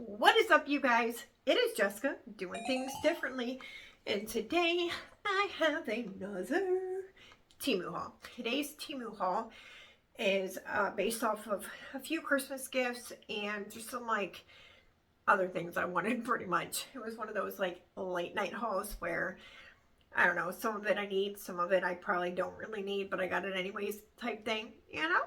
What is up, you guys? It is Jessica doing things differently, and today I have another Temu haul. Today's Temu haul is based off of a few Christmas gifts and just some like other things I wanted. Pretty much it was one of those like late night hauls where I don't know, some of it I need, some of it I probably don't really need, but I got it anyways type thing, you know.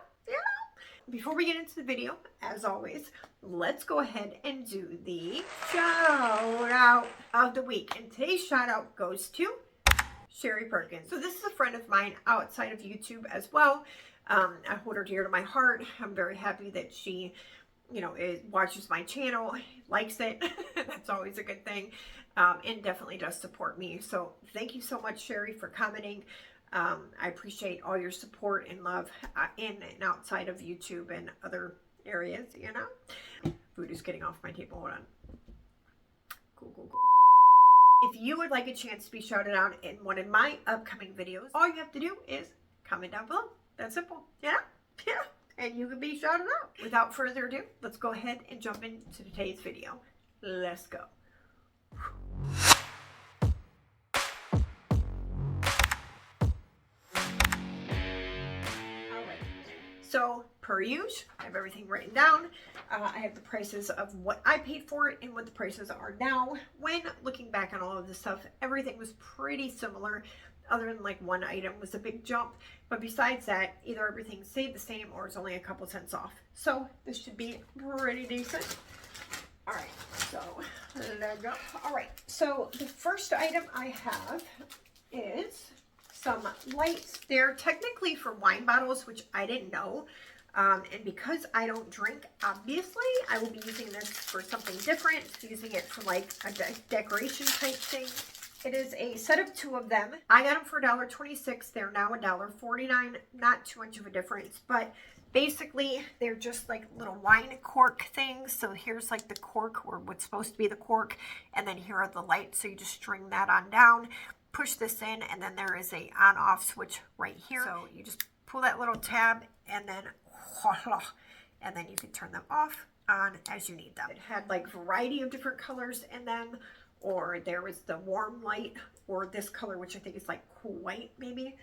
Before we get into the video, as always, let's go ahead and do the shout out of the week. And today's shout out goes to Sherry Perkins. So this is a friend of mine outside of YouTube as well. I hold her dear to my heart. I'm very happy that she, watches my channel, likes it. That's always a good thing. And definitely does support me. So thank you so much, Sherry, for commenting. I appreciate all your support and love in and outside of YouTube and other areas, Food is getting off my table. Hold on. Cool. If you would like a chance to be shouted out in one of my upcoming videos, all you have to do is comment down below. That's simple. Yeah. And you can be shouted out. Without further ado, let's go ahead and jump into today's video. Let's go. So, per usual, I have everything written down. I have the prices of what I paid for it and what the prices are now. When looking back on all of this stuff, everything was pretty similar, other than like one item was a big jump. But besides that, either everything stayed the same or it's only a couple cents off. So, this should be pretty decent. Alright, so let's go. Alright, so the first item I have is some lights. They're technically for wine bottles, which I didn't know. And because I don't drink, obviously, I will be using this for something different. Using it for like a decoration type thing. It is a set of 2 of them. I got them for $1.26. They're now $1.49. Not too much of a difference, but basically they're just like little wine cork things. So here's like the cork, or what's supposed to be the cork, and then here are the lights. So you just string that on down. Push this in, and then there is a on-off switch right here. So you just pull that little tab, and then you can turn them off, on as you need them. It had like variety of different colors in them, or there was the warm light, or this color, which I think is like cool white maybe.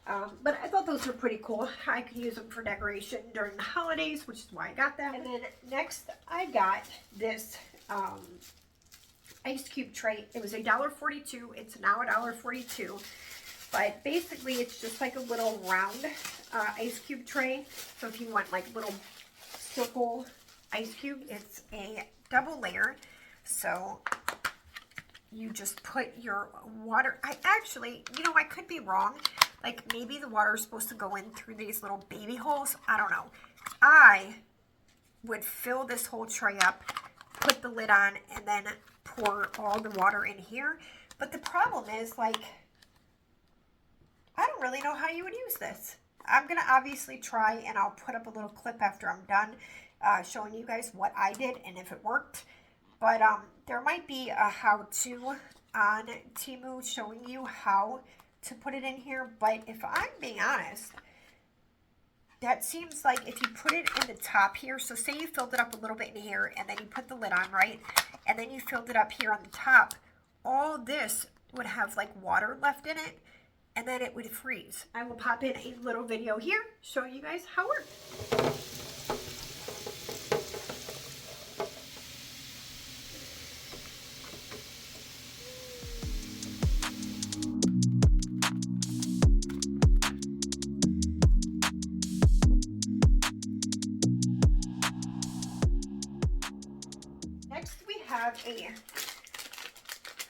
But I thought those were pretty cool. I could use them for decoration during the holidays, which is why I got them. And then next I got this ice cube tray. It was $1.42. It's now $1.42. But basically it's just like a little round ice cube tray. So if you want like little circle ice cubes, it's a double layer. So you just put your water. I could be wrong. Like maybe the water is supposed to go in through these little baby holes. I don't know. I would fill this whole tray up, put the lid on, and then pour all the water in here. But the problem is, like, I don't really know how you would use this. I'm going to obviously try, and I'll put up a little clip after I'm done showing you guys what I did and if it worked. But there might be a how-to on Temu showing you how to put it in here. But if I'm being honest, that seems like if you put it in the top here, so say you filled it up a little bit in here, and then you put the lid on, right? And then you filled it up here on the top, all this would have like water left in it, and then it would freeze. I will pop in a little video here showing you guys how it works. Have a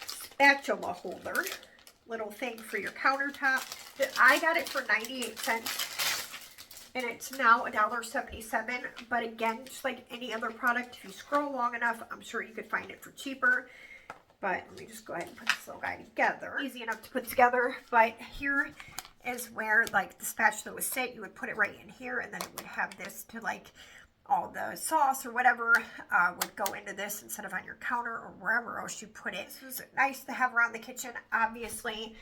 spatula holder, little thing for your countertop. I got it for 98 cents and it's now $1.77. But again, just like any other product, if you scroll long enough, I'm sure you could find it for cheaper. But let me just go ahead and put this little guy together. Easy enough to put together. But here is where like the spatula would sit. You would put it right in here, and then it would have this to like all the sauce or whatever would go into this instead of on your counter or wherever else you put it. This was nice to have around the kitchen. Obviously,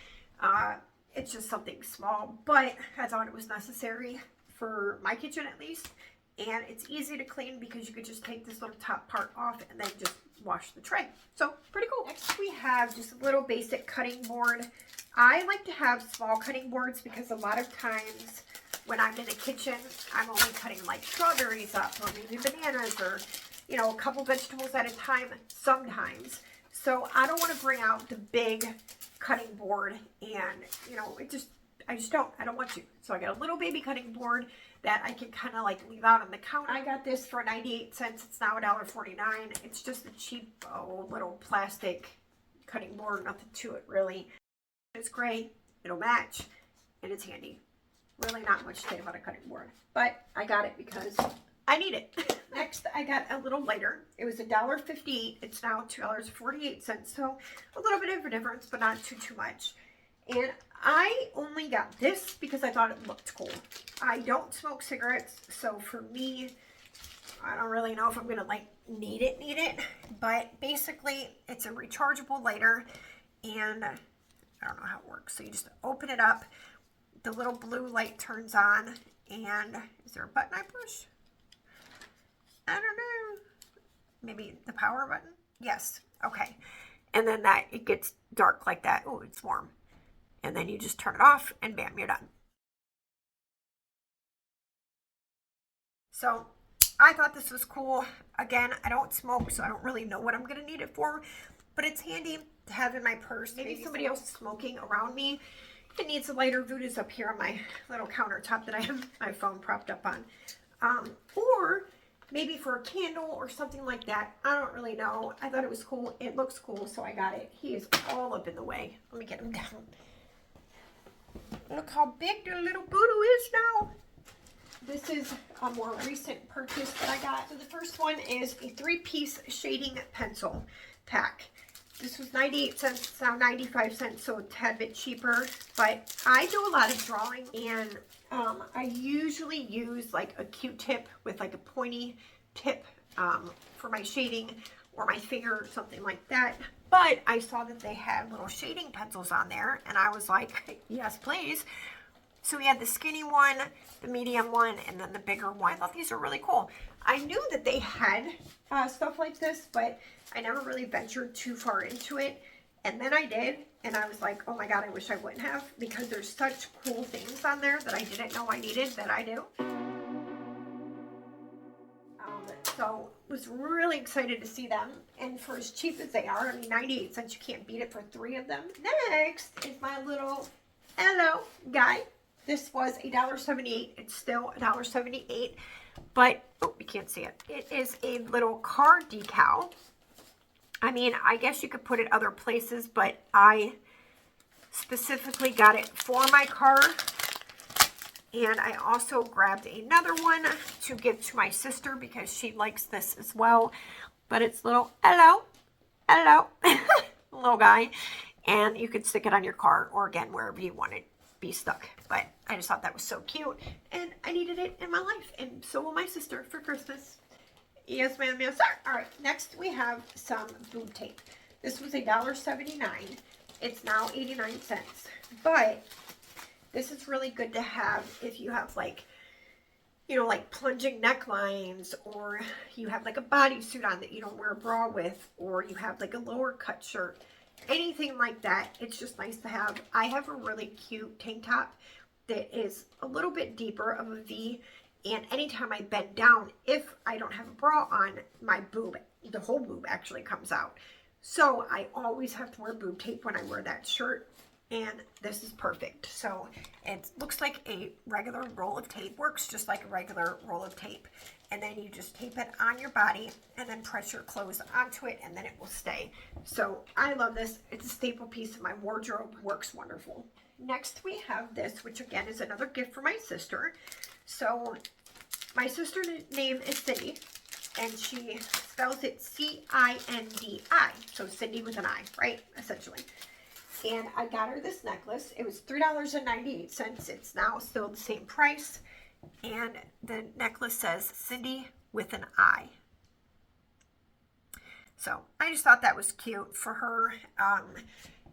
it's just something small, but I thought it was necessary for my kitchen at least. And it's easy to clean because you could just take this little top part off and then just wash the tray. So pretty cool. Next we have just a little basic cutting board. I like to have small cutting boards because a lot of times when I'm in the kitchen, I'm only cutting like strawberries up or maybe bananas or, you know, a couple vegetables at a time sometimes. So I don't want to bring out the big cutting board and, you know, I don't want to. So I got a little baby cutting board that I can kind of like leave out on the counter. I got this for 98 cents. It's now $1.49. It's just a cheap little plastic cutting board. Nothing to it really. It's gray. It'll match. And it's handy. Really not much to say about a cutting board. But I got it because I need it. Next, I got a little lighter. It was $1.58. It's now $2.48. So a little bit of a difference, but not too much. And I only got this because I thought it looked cool. I don't smoke cigarettes, so for me, I don't really know if I'm gonna like need it. But basically, it's a rechargeable lighter, and I don't know how it works. So you just open it up, the little blue light turns on, and is there a button I push? I don't know. Maybe the power button? Yes. Okay. And then it gets dark like that. Oh, it's warm. And then you just turn it off and bam, you're done. So I thought this was cool. Again, I don't smoke, so I don't really know what I'm going to need it for. But it's handy to have in my purse. Maybe somebody else is smoking around me. It needs a lighter. Voodoo's up here on my little countertop that I have my phone propped up on. Or maybe for a candle or something like that. I don't really know. I thought it was cool. It looks cool, so I got it. He is all up in the way. Let me get him down. Look how big the little Voodoo is now. This is a more recent purchase that I got. So the first one is a 3-piece shading pencil pack. This was 98 cents, it's now 95 cents, so a tad bit cheaper. But I do a lot of drawing, and I usually use like a Q-tip with like a pointy tip for my shading, or my finger or something like that. But I saw that they had little shading pencils on there, and I was like, yes, please. So we had the skinny one, the medium one, and then the bigger one. I thought these were really cool. I knew that they had stuff like this, but I never really ventured too far into it. And then I did, and I was like, oh my God, I wish I wouldn't have, because there's such cool things on there that I didn't know I needed that I do. So was really excited to see them, and for as cheap as they are, I mean 98 cents, you can't beat it for 3 of them. Next is my little Hello guy. This was $1.78. It's still $1.78, but oh, you can't see it. It is a little car decal. I mean, I guess you could put it other places, but I specifically got it for my car. And I also grabbed another one to give to my sister because she likes this as well. But it's little hello, little guy. And you could stick it on your car or again, wherever you want it to be stuck. But I just thought that was so cute. And I needed it in my life. And so will my sister for Christmas. Yes, ma'am, yes, sir. All right, next we have some boob tape. This was $1.79. It's now 89 cents. But this is really good to have if you have like, you know, like plunging necklines, or you have like a bodysuit on that you don't wear a bra with, or you have like a lower cut shirt, anything like that. It's just nice to have. I have a really cute tank top that is a little bit deeper of a V, and anytime I bend down, if I don't have a bra on, my boob, the whole boob actually comes out. So I always have to wear boob tape when I wear that shirt. And this is perfect. So it looks like a regular roll of tape. Works just like a regular roll of tape. And then you just tape it on your body and then press your clothes onto it, and then it will stay. So I love this. It's a staple piece of my wardrobe. Works wonderful. Next we have this, which again is another gift for my sister. So my sister's name is Cindy, and she spells it C-I-N-D-I. So Cindy with an I, right? Essentially. And I got her this necklace. It was $3.98. It's now still the same price. And the necklace says Cindy with an I. So I just thought that was cute for her.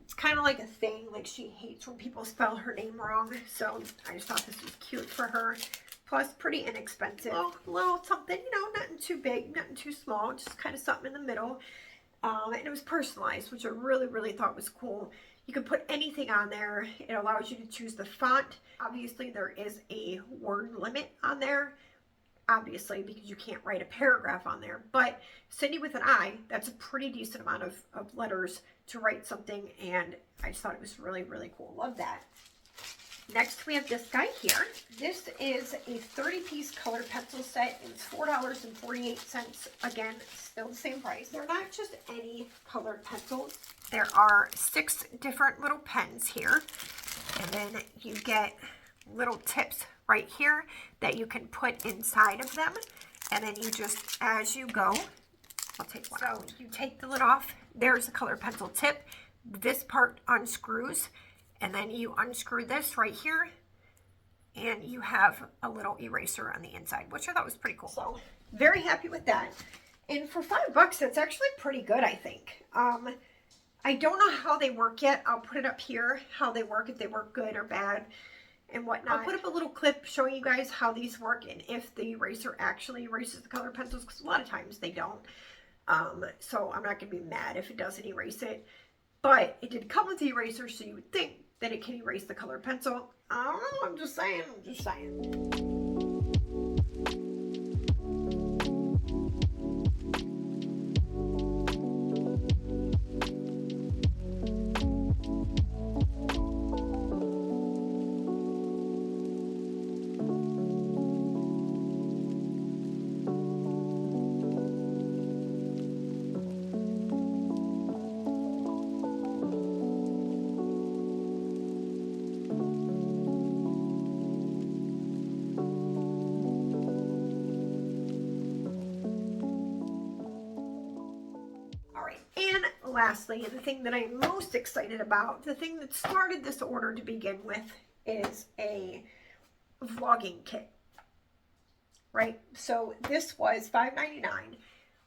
It's kind of like a thing. Like she hates when people spell her name wrong. So I just thought this was cute for her. Plus, pretty inexpensive. Little something, you know, nothing too big, nothing too small, just kind of something in the middle. And it was personalized, which I really, really thought was cool. You can put anything on there. It allows you to choose the font. Obviously, there is a word limit on there, obviously, because you can't write a paragraph on there. But Cindy with an I, that's a pretty decent amount of letters to write something, and I just thought it was really, really cool. Love that. Next, we have this guy here. This is a 30-piece colored pencil set. It's $4.48. Again, still the same price. They're not just any colored pencils. There are 6 different little pens here. And then you get little tips right here that you can put inside of them. And then you just, as you go, I'll take one. So you take the lid off. There's a colored pencil tip. This part unscrews. And then you unscrew this right here, and you have a little eraser on the inside, which I thought was pretty cool. So, very happy with that. And for $5, that's actually pretty good, I think. I don't know how they work yet. I'll put it up here, how they work, if they work good or bad, and whatnot. I'll put up a little clip showing you guys how these work and if the eraser actually erases the colored pencils, because a lot of times they don't. So, I'm not going to be mad if it doesn't erase it. But it did come with the eraser, so you would think that it can erase the colored pencil. I don't know, I'm just saying. Lastly, the thing that I'm most excited about, the thing that started this order to begin with, is a vlogging kit, right? So this was $5.99.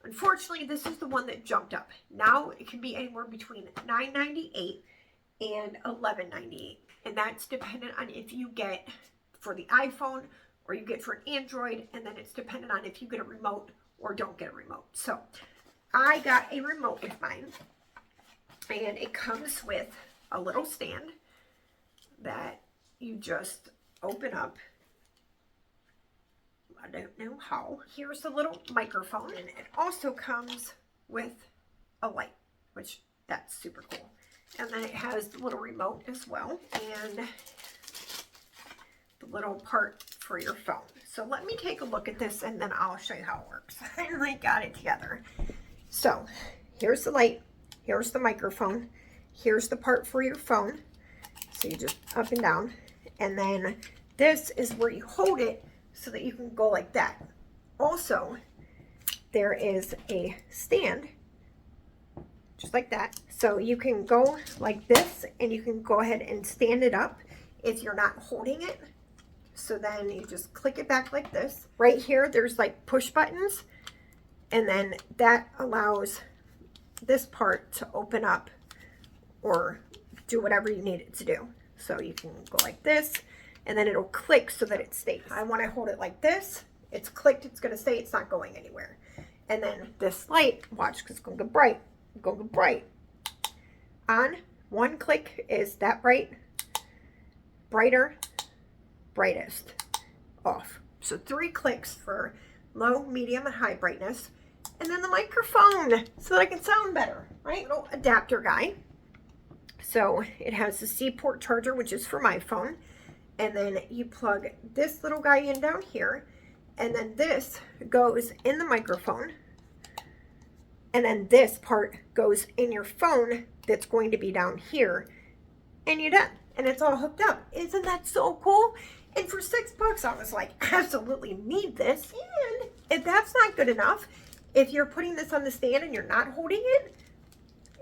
Unfortunately, this is the one that jumped up. Now it can be anywhere between $9.98 and $11.98, and that's dependent on if you get for the iPhone or you get for an Android, and then it's dependent on if you get a remote or don't get a remote. So I got a remote with mine, and it comes with a little stand that you just open up. I don't know how. Here's the little microphone, and it also comes with a light, which that's super cool. And then it has the little remote as well, and the little part for your phone. So let me take a look at this, and then I'll show you how it works. I finally got it together. So here's the light, here's the microphone, here's the part for your phone. So you just up and down, and then this is where you hold it so that you can go like that. Also, there is a stand, just like that. So you can go like this, and you can go ahead and stand it up if you're not holding it. So then you just click it back like this. Right here, there's like push buttons. And then that allows this part to open up or do whatever you need it to do. So you can go like this, and then it'll click so that it stays. I want to hold it like this. It's clicked, it's going to stay, it's not going anywhere. And then this light, watch, because it's going to get bright. It's going to get bright. On, one click is that bright, brighter, brightest, off. So 3 clicks for low, medium, and high brightness. And then the microphone so that I can sound better, right? Little adapter guy. So it has the C port charger, which is for my phone. And then you plug this little guy in down here. And then this goes in the microphone. And then this part goes in your phone that's going to be down here. And you're done. And it's all hooked up. Isn't that so cool? And for $6, I was like, absolutely need this. And if that's not good enough, if you're putting this on the stand and you're not holding it,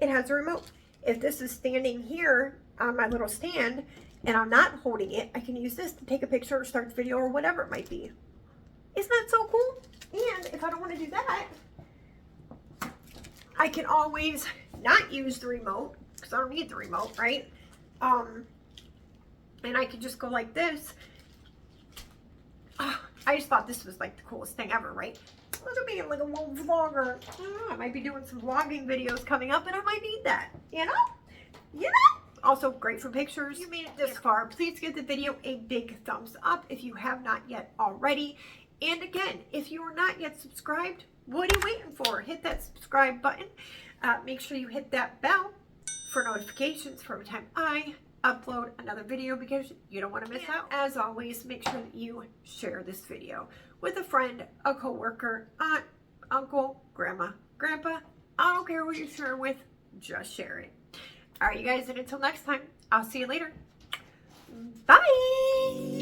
it has a remote. If this is standing here on my little stand and I'm not holding it, I can use this to take a picture or start the video or whatever it might be. Isn't that so cool? And if I don't want to do that, I can always not use the remote because I don't need the remote, right? And I can just go like this. Oh, I just thought this was like the coolest thing ever, right? Look at me, I'm like a little vlogger. I don't know, I might be doing some vlogging videos coming up and I might need that, you know? You know? Also great for pictures. You made it this far. Please give the video a big thumbs up if you have not yet already. And again, if you are not yet subscribed, what are you waiting for? Hit that subscribe button. Make sure you hit that bell for notifications for every time I upload another video because you don't want to miss out. As always, make sure that you share this video with a friend, a coworker, aunt, uncle, grandma, grandpa. I don't care who you share with, just share it. All right, you guys, and until next time, I'll see you later. Bye!